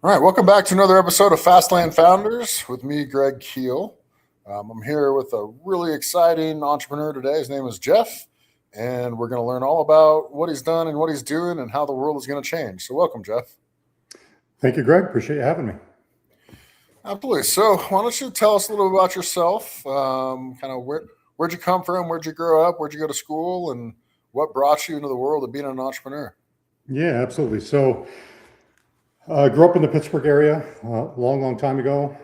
All right, welcome back to another episode of Fastland Founders with me, Greg Keel. I'm here with a really exciting entrepreneur today. His name is Jeff, and we're going to learn all about what he's done and what he's doing and how the world is going to change. So, welcome, Jeff. Thank you, Greg. Appreciate you having me. Absolutely. So, why don't you tell us a little bit about yourself? Kind of where'd you come from? Where'd you grow up? Where'd you go to school? And what brought you into the world of being an entrepreneur? Yeah, absolutely. So, I grew up in the Pittsburgh area a long time ago.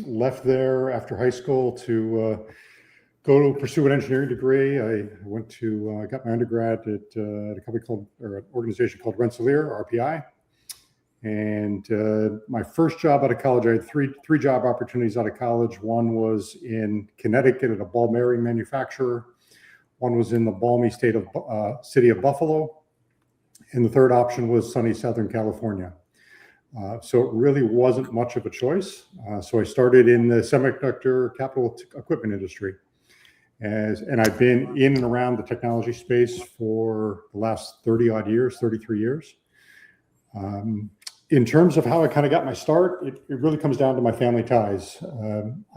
Left there after high school to go to pursue an engineering degree. I went to got my undergrad at a company called or an organization called Rensselaer RPI. And my first job out of college, I had three job opportunities out of college. One was in Connecticut at a ball bearing manufacturer. One was in the balmy city of Buffalo, and the third option was sunny Southern California. So it really wasn't much of a choice. So I started in the semiconductor capital equipment industry, and I've been in and around the technology space for the last 33 years. In terms of how I kind of got my start, it really comes down to my family ties.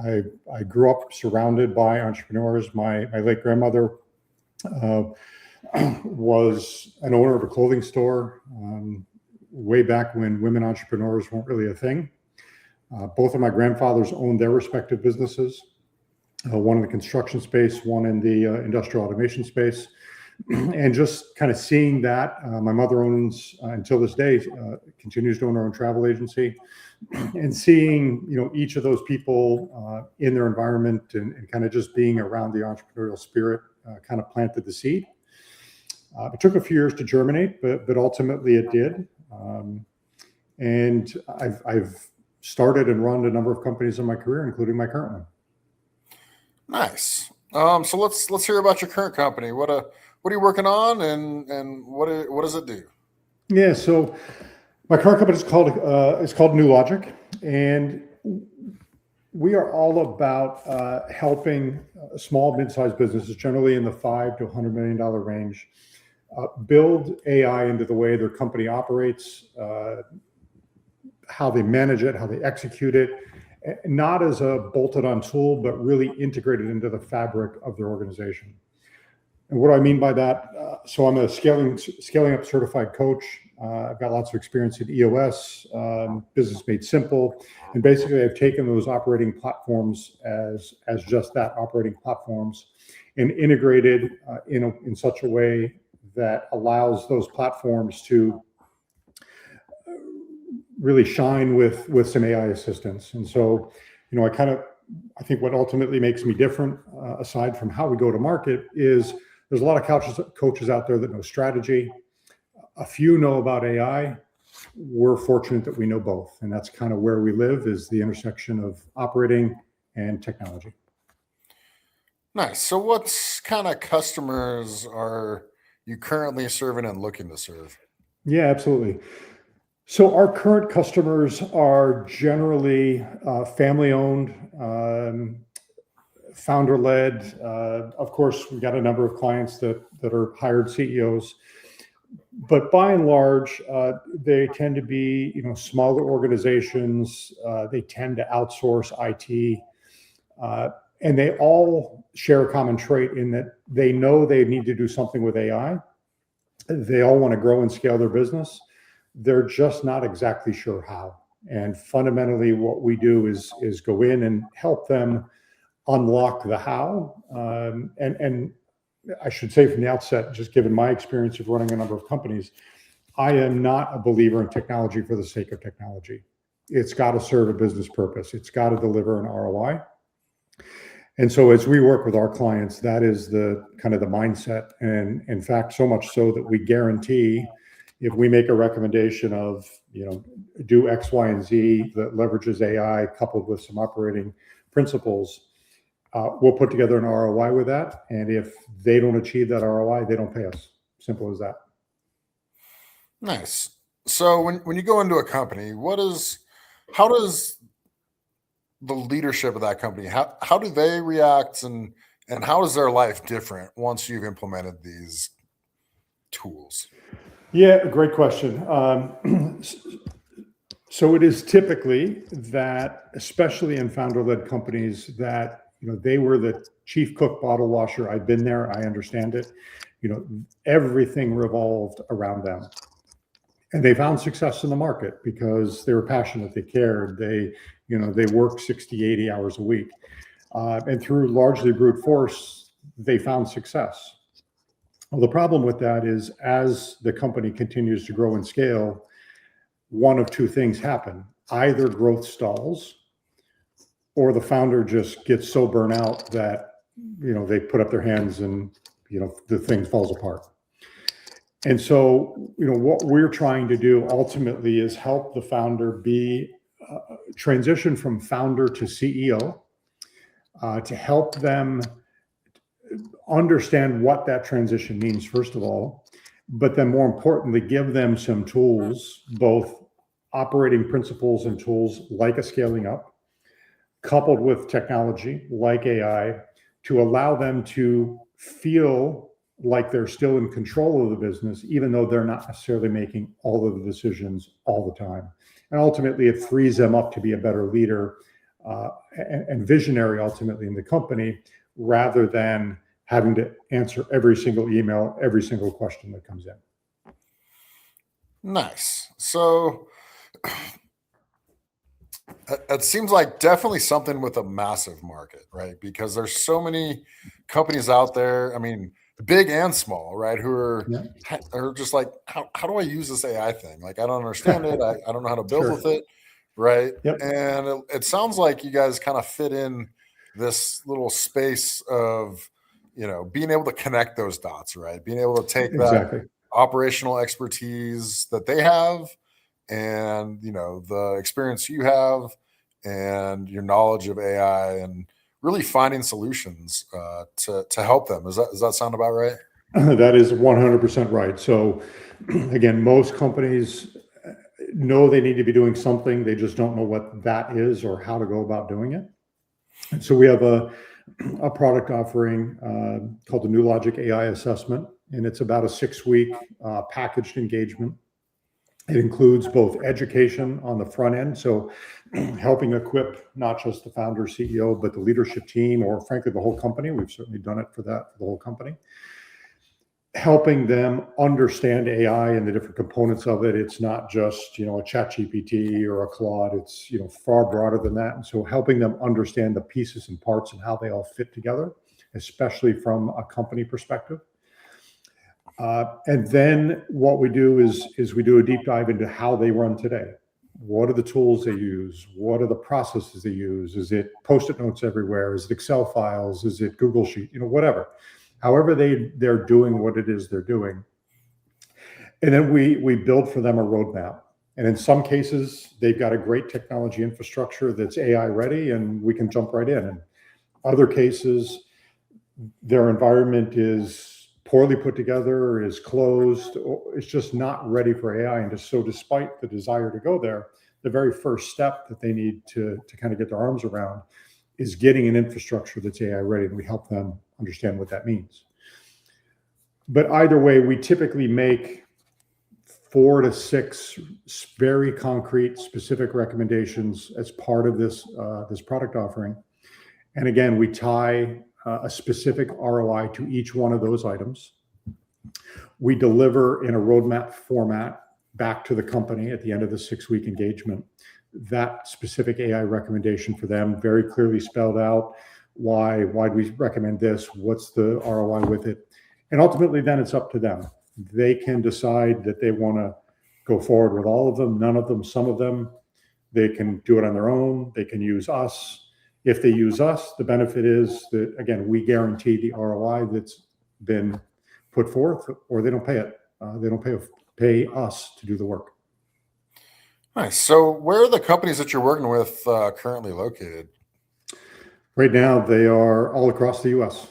I grew up surrounded by entrepreneurs. My late grandmother was an owner of a clothing store way back when women entrepreneurs weren't really a thing. Both of my grandfathers owned their respective businesses, one in the construction space, one in the industrial automation space. And just kind of seeing that, my mother owns, until this day, continues to own her own travel agency, and seeing, each of those people in their environment and kind of just being around the entrepreneurial spirit kind of planted the seed. It took a few years to germinate, but ultimately it did. And I've started and run a number of companies in my career, including my current one. Nice. So let's hear about your current company. What are you working on, and what does it do? Yeah, so my current company is called New Logic, and we are all about helping small, mid-sized businesses, generally in the $5 to $100 million range, build AI into the way their company operates, how they manage it, how they execute it, not as a bolted-on tool, but really integrated into the fabric of their organization. And what do I mean by that? So I'm a scaling up certified coach. I've got lots of experience in EOS, Business Made Simple, and basically I've taken those operating platforms as just that, operating platforms, and integrated in such a way that allows those platforms to really shine with some AI assistance. And so, I think what ultimately makes me different, aside from how we go to market, is there's a lot of coaches out there that know strategy. A few know about AI. We're fortunate that we know both. And that's kind of where we live, is the intersection of operating and technology. Nice. So what kind of customers are you currently serving and looking to serve? Yeah, absolutely. So our current customers are generally family-owned, founder-led. Of course, we've got a number of clients that are hired CEOs, but by and large, they tend to be smaller organizations. They tend to outsource IT, and they all share a common trait in that they know they need to do something with AI. They all want to grow and scale their business. They're just not exactly sure how. And fundamentally, what we do is go in and help them unlock the how. And I should say from the outset, just given my experience of running a number of companies, I am not a believer in technology for the sake of technology. It's got to serve a business purpose. It's got to deliver an ROI. And so as we work with our clients, that is the kind of the mindset. And in fact, so much so that we guarantee, if we make a recommendation of, do X, Y, and Z that leverages AI coupled with some operating principles, we'll put together an ROI with that. And if they don't achieve that ROI, they don't pay us. Simple as that. Nice. So when you go into a company, how does the leadership of that company, how do they react, and how is their life different once you've implemented these tools? Yeah, great question. So it is typically that, especially in founder-led companies, that they were the chief cook, bottle washer. I've been there. I understand it. Everything revolved around them, and they found success in the market because they were passionate. They cared. They worked 60, 80 hours a week, and through largely brute force, they found success. Well, the problem with that is, as the company continues to grow and scale, one of two things happen. Either growth stalls, or the founder just gets so burnt out that they put up their hands and the thing falls apart. And so what we're trying to do ultimately is help the founder be transition from founder to CEO, to help them understand what that transition means, first of all, but then more importantly, give them some tools, both operating principles and tools like a scaling up, coupled with technology like AI, to allow them to feel like they're still in control of the business, even though they're not necessarily making all of the decisions all the time. And ultimately, it frees them up to be a better leader and visionary ultimately in the company, rather than having to answer every single email, every single question that comes in. Nice. So it seems like definitely something with a massive market, right? Because there's so many companies out there, I mean, big and small, right? Who are just like, how do I use this AI thing? Like, I don't understand it. I don't know how to build with it, right? Yep. And it sounds like you guys kind of fit in this little space of, being able to connect those dots, right? Being able to take that operational expertise that they have and the experience you have and your knowledge of AI, and really finding solutions to help them. Does that sound about right? That is 100% right. So again, most companies know they need to be doing something. They just don't know what that is or how to go about doing it. And so we have a product offering called the New Logic AI Assessment, and it's about a 6-week packaged engagement. It includes both education on the front end, so helping equip not just the founder, CEO, but the leadership team, or frankly, the whole company. We've certainly done it for the whole company. Helping them understand AI and the different components of it. It's not just, a ChatGPT or a Claude. It's, far broader than that. And so helping them understand the pieces and parts and how they all fit together, especially from a company perspective. And then what we do is we do a deep dive into how they run today. What are the tools they use? What are the processes they use? Is it Post-it notes everywhere? Is it Excel files? Is it Google Sheet? Whatever. However they're doing what it is they're doing. And then we build for them a roadmap. And in some cases, they've got a great technology infrastructure that's AI ready, and we can jump right in. And other cases, their environment is poorly put together, is closed, or it's just not ready for AI. And so despite the desire to go there, the very first step that they need to kind of get their arms around is getting an infrastructure that's AI ready, and we help them understand what that means. But either way, we typically make 4 to 6 very concrete, specific recommendations as part of this product offering. And again, we tie a specific ROI to each one of those items. We deliver in a roadmap format back to the company at the end of the 6-week engagement that specific AI recommendation for them, very clearly spelled out. Why do we recommend this? What's the ROI with it? And ultimately, then it's up to them. They can decide that they want to go forward with all of them, none of them, some of them. They can do it on their own. They can use us. If they use us, the benefit is that, again, we guarantee the ROI that's been put forth, or they don't pay it. They don't pay us to do the work. Nice. So where are the companies that you're working with currently located? Right now, they are all across the U.S.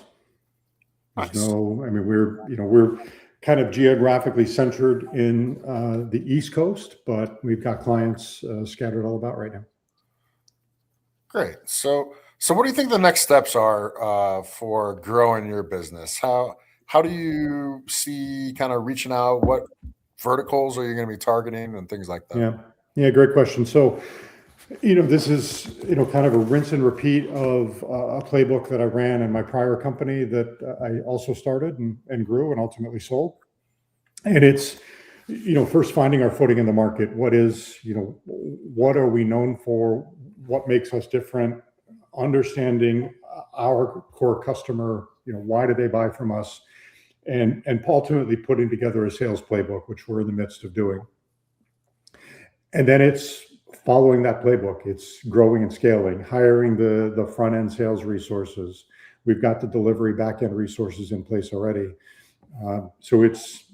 Nice. We're kind of geographically centered in the East Coast, but we've got clients scattered all about right now. Great. So what do you think the next steps are for growing your business? How do you see kind of reaching out? What verticals are you going to be targeting and things like that? Yeah. Yeah, great question. So, this is, kind of a rinse and repeat of a playbook that I ran in my prior company that I also started and grew and ultimately sold. And it's, first finding our footing in the market. What are we known for? What makes us different? Understanding our core customer, why do they buy from us? And ultimately putting together a sales playbook, which we're in the midst of doing. And then it's following that playbook. It's growing and scaling, hiring the front end sales resources. We've got the delivery back end resources in place already. So it's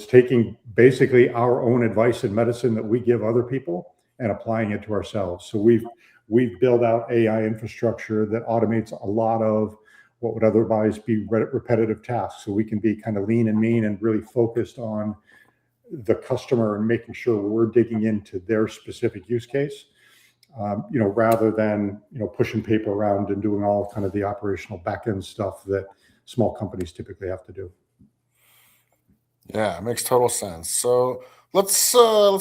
taking basically our own advice and medicine that we give other people and applying it to ourselves. So we've built out AI infrastructure that automates a lot of what would otherwise be repetitive tasks. So we can be kind of lean and mean and really focused on the customer and making sure we're digging into their specific use case, rather than, pushing paper around and doing all kind of the operational back end stuff that small companies typically have to do. Yeah, it makes total sense. So let's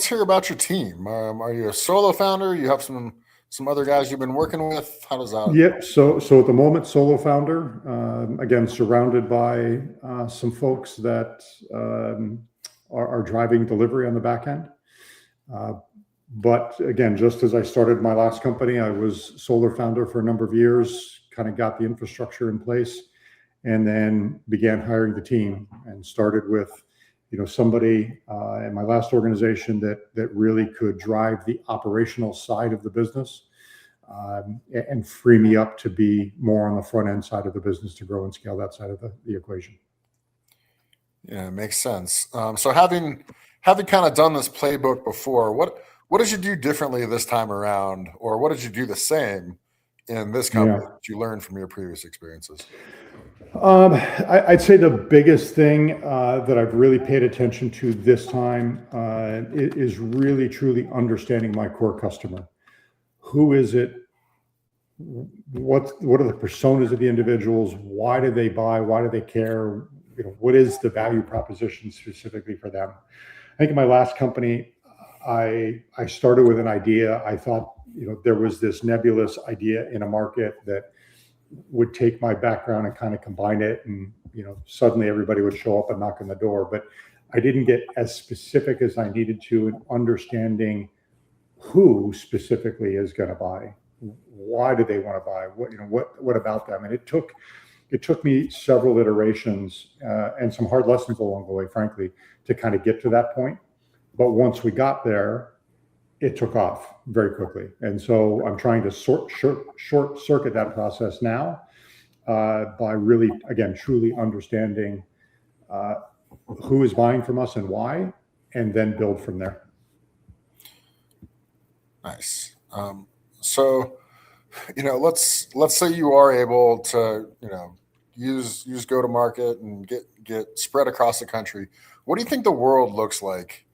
hear about your team. Are you a solo founder? You have some other guys you've been working with. How does that? Yep. So at the moment, solo founder. Again, surrounded by some folks that are driving delivery on the back end. But again, just as I started my last company, I was solo founder for a number of years. Kind of got the infrastructure in place, and then began hiring the team. And started with, somebody in my last organization that really could drive the operational side of the business. And free me up to be more on the front end side of the business to grow and scale that side of the equation. Yeah, it makes sense. So having kind of done this playbook before, what did you do differently this time around, or what did you do the same in this company Yeah. that you learned from your previous experiences? I'd say the biggest thing that I've really paid attention to this time is really truly understanding my core customer. Who is it? What are the personas of the individuals? Why do they buy? Why do they care? What is the value proposition specifically for them? I think in my last company, I started with an idea. I thought, there was this nebulous idea in a market that would take my background and kind of combine it, and suddenly everybody would show up and knock on the door. But I didn't get as specific as I needed to in understanding who specifically is going to buy. Why do they want to buy? What about them? And it took me several iterations and some hard lessons along the way, frankly, to kind of get to that point. But once we got there, it took off very quickly. And so I'm trying to short circuit that process now by really, again, truly understanding who is buying from us and why, and then build from there. Nice. So, let's say you are able to, use go to market and get spread across the country. What do you think the world looks like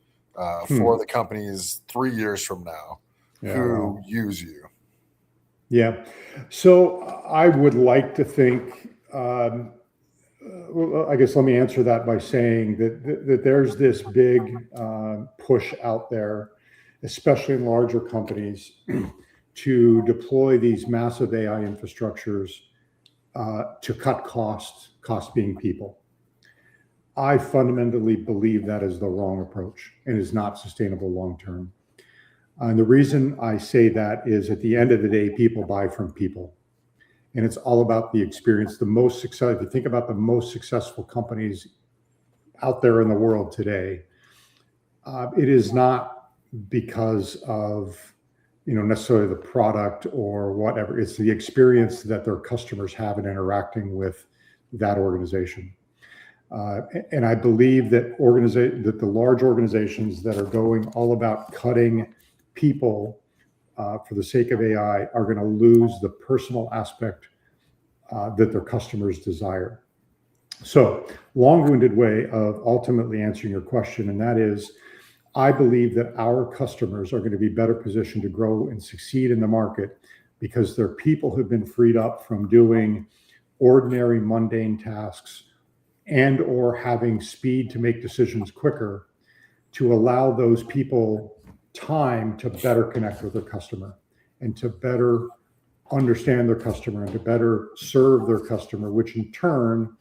for the companies 3 years from now who use you? Yeah. So I would like to think, well, I guess let me answer that by saying that there's this big push out there, especially in larger companies, to deploy these massive AI infrastructures to cut costs being people. I fundamentally believe that is the wrong approach and is not sustainable long term. And the reason I say that is, at the end of the day, people buy from people. And it's all about the experience. If you think about the most successful companies out there in the world today, it is not because of necessarily the product or whatever. It's the experience that their customers have in interacting with that organization. And I believe that the large organizations that are going all about cutting people for the sake of AI are going to lose the personal aspect that their customers desire. So, long-winded way of ultimately answering your question, and that is, I believe that our customers are going to be better positioned to grow and succeed in the market because they're people who've been freed up from doing ordinary mundane tasks and or having speed to make decisions quicker, to allow those people time to better connect with their customer and to better understand their customer and to better serve their customer, which in turn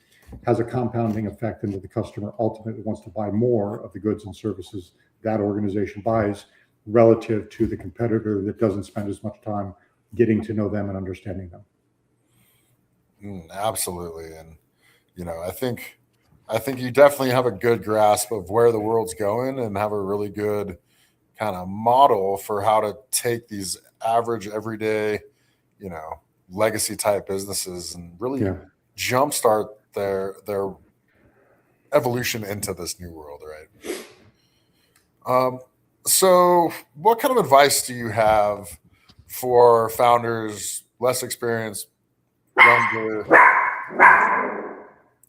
has a compounding effect into the customer ultimately wants to buy more of the goods and services that organization buys relative to the competitor that doesn't spend as much time getting to know them and understanding them. Absolutely. And, I think you definitely have a good grasp of where the world's going and have a really good kind of model for how to take these average, everyday, legacy type businesses and really jumpstart their evolution into this new world, right? So what kind of advice do you have for founders, less experienced, younger?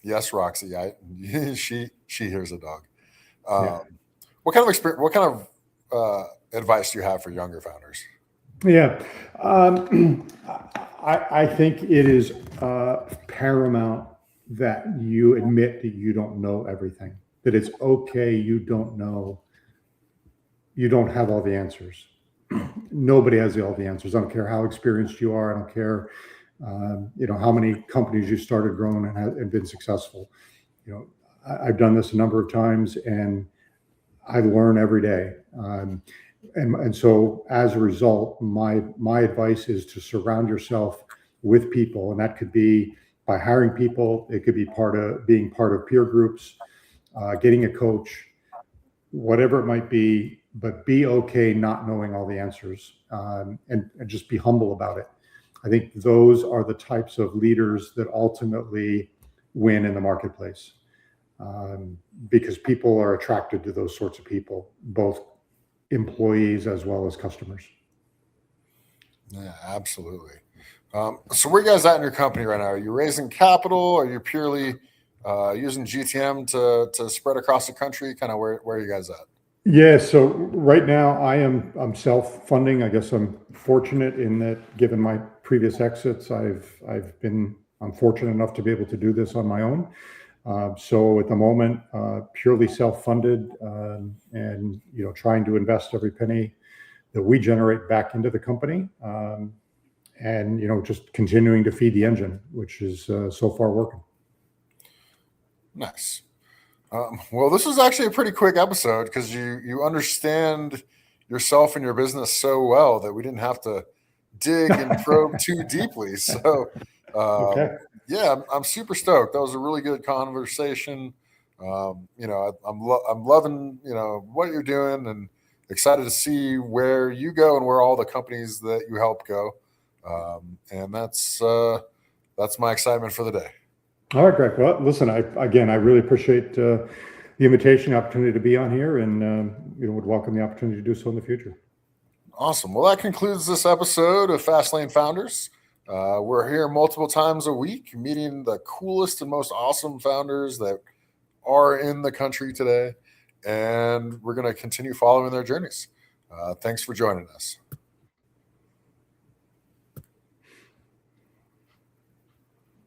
Yes, Roxy, she hears a dog. What kind of experience? What kind of advice do you have for younger founders? Yeah, I think it is paramount that you admit that you don't know everything, that it's okay you don't know, you don't have all the answers. Nobody has all the answers. I don't care how experienced you are. I don't care, how many companies you started, grown, and been successful. I've done this a number of times, and I learn every day. And so as a result, my advice is to surround yourself with people, and that could be by hiring people. It could be being part of peer groups, getting a coach, whatever it might be, but be okay not knowing all the answers, and just be humble about it. I think those are the types of leaders that ultimately win in the marketplace, because people are attracted to those sorts of people, both employees as well as customers. Yeah, absolutely. So where are you guys at in your company right now? Are you raising capital? Are you purely using GTM to spread across the country? Kind of where are you guys at? Yeah, so right now I'm self-funding. I guess I'm fortunate in that, given my previous exits, I'm fortunate enough to be able to do this on my own. So at the moment, purely self-funded, and trying to invest every penny that we generate back into the company, and just continuing to feed the engine, which is so far working. Nice. Well, this was actually a pretty quick episode because you understand yourself and your business so well that we didn't have to dig and probe too deeply. So, Okay. yeah, I'm super stoked. That was a really good conversation. I'm loving what you're doing and excited to see where you go and where all the companies that you help go. And that's my excitement for the day. All right, Greg. Well, listen, I really appreciate the invitation, the opportunity to be on here, and would welcome the opportunity to do so in the future. Awesome. Well, that concludes this episode of Fastlane Founders. We're here multiple times a week, meeting the coolest and most awesome founders that are in the country today, and we're going to continue following their journeys. Thanks for joining us.